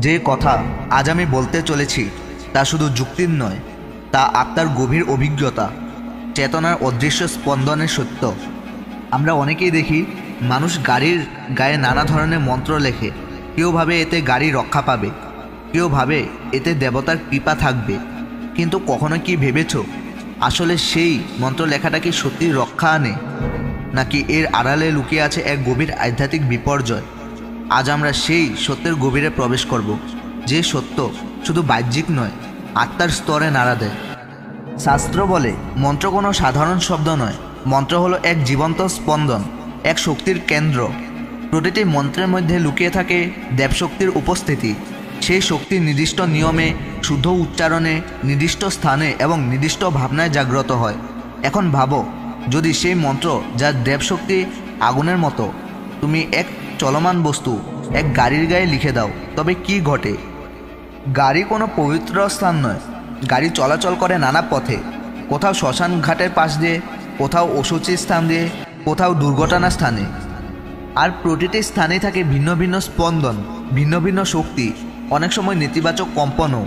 যে কথা আজ আমি বলতে চলেছি তা শুধু যুক্তির নয়, তা আত্মার গভীর অভিজ্ঞতা, চেতনার অদৃশ্য স্পন্দনের সত্য। আমরা অনেকেই দেখি মানুষ গাড়ির গায়ে নানা ধরনের মন্ত্র লেখে। কেউ ভাবে এতে গাড়ি রক্ষা পাবে, কেউ ভাবে এতে দেবতার কৃপা থাকবে। কিন্তু কখনো কি ভেবেছ আসলে সেই মন্ত্র লেখাটা কি সত্যি রক্ষা আনে, নাকি এর আড়ালে লুকিয়ে আছে এক গভীর আধ্যাত্মিক বিপর্যয়? আজ আমরা সেই সত্যের গভীরে প্রবেশ করব, যে সত্য শুধু বাহ্যিক নয়, আত্মার স্তরে নাড়া দেয়। শাস্ত্র বলে মন্ত্র কোনো সাধারণ শব্দ নয়, মন্ত্র হলো এক জীবন্ত স্পন্দন, এক শক্তির কেন্দ্র। প্রতিটি মন্ত্রের মধ্যে লুকিয়ে থাকে দেবশক্তির উপস্থিতি। সেই শক্তি নির্দিষ্ট নিয়মে, শুদ্ধ উচ্চারণে, নির্দিষ্ট স্থানে এবং নির্দিষ্ট ভাবনায় জাগ্রত হয়। এখন ভাবো, যদি সেই মন্ত্র যা দেবশক্তি আগুনের মতো তুমি এক চলমান বস্তু, এক গাড়ির গায়ে লিখে দাও, তবে কি ঘটে? গাড়ি কোনো পবিত্র স্থান নয়। গাড়ি চলাচল করে নানা পথে, কোথাও শ্মশান ঘাটের পাশ দিয়ে, কোথাও অসুচি স্থান দিয়ে, কোথাও দুর্ঘটনা স্থানে। আর প্রতিটি স্থানেই থাকে ভিন্ন ভিন্ন স্পন্দন, ভিন্ন ভিন্ন শক্তি, অনেক সময় নেতিবাচক কম্পনও।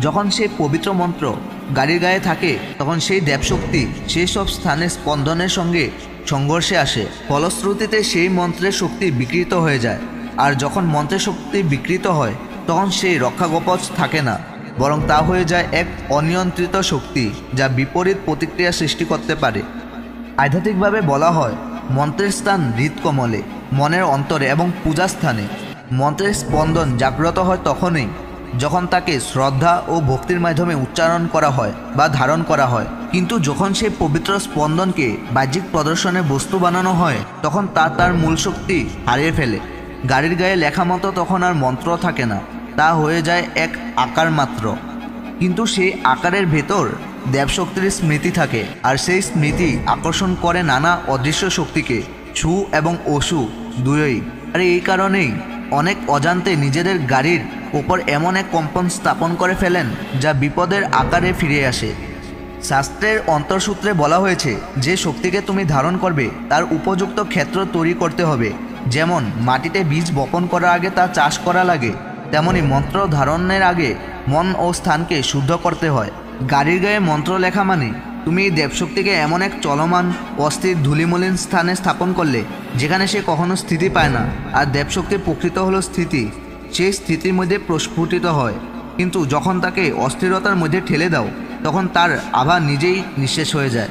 যখন সেই পবিত্র মন্ত্র গাড়ির গায়ে থাকে, তখন সেই দেবশক্তি সেই সব স্থানে স্পন্দনের সঙ্গে সংঘর্ষে আসে। ফলশ্রুতিতে সেই মন্ত্রের শক্তি বিকৃত হয়ে যায়। আর যখন মন্ত্রের শক্তি বিকৃত হয়, তখন সেই রক্ষাকবচ থাকে না, বরং তা হয়ে যায় এক অনিয়ন্ত্রিত শক্তি, যা বিপরীত প্রতিক্রিয়া সৃষ্টি করতে পারে। আধ্যাত্মিকভাবে বলা হয়, মন্ত্রের স্থান হৃৎকমলে, মনের অন্তরে এবং পূজাস্থানে। মন্ত্রের স্পন্দন জাগ্রত হয় তখনই যখন তাকে শ্রদ্ধা ও ভক্তির মাধ্যমে উচ্চারণ করা হয় বা ধারণ করা হয়। কিন্তু যখন সেই পবিত্র স্পন্দনকে বাহ্যিক প্রদর্শনের বস্তু বানানো হয়, তখন তা তার মূল শক্তি হারিয়ে ফেলে। গাড়ির গায়ে লেখা মতো তখন আর মন্ত্র থাকে না, তা হয়ে যায় এক আকার মাত্র। কিন্তু সেই আকারের ভেতর দেবশক্তির স্মৃতি থাকে, আর সেই স্মৃতি আকর্ষণ করে নানা অদৃশ্য শক্তিকে, সু এবং অসু দুয়োই। আর এই কারণেই অনেক অজান্তে নিজেদের গাড়ির ওপর এমন এক কম্পন স্থাপন করে ফেলেন, যা বিপদের আকারে ফিরে আসে। শাস্ত্রের অন্তরসূত্রে বলা হয়েছে, যে শক্তিকে তুমি ধারণ করবে তার উপযুক্ত ক্ষেত্র তৈরি করতে হবে। যেমন মাটিতে বীজ বপন করার আগে তা চাষ করা লাগে, তেমনি মন্ত্র ধারণের আগে মন ও স্থানকে শুদ্ধ করতে হয়। গাড়ির গায়ে মন্ত্র লেখা মানে তুমি এই দেবশক্তিকে এমন এক চলমান, অস্থির, ধূলিমলিন স্থানে স্থাপন করলে যেখানে সে কখনো স্থিতি পায় না। আর দেবশক্তির প্রকৃত হলো স্থিতি, সেই স্থিতির মধ্যে প্রস্ফুটিত হয়। কিন্তু যখন তাকে অস্থিরতার মধ্যে ঠেলে দাও, তখন তার আভা নিজেই নিঃশেষ হয়ে যায়।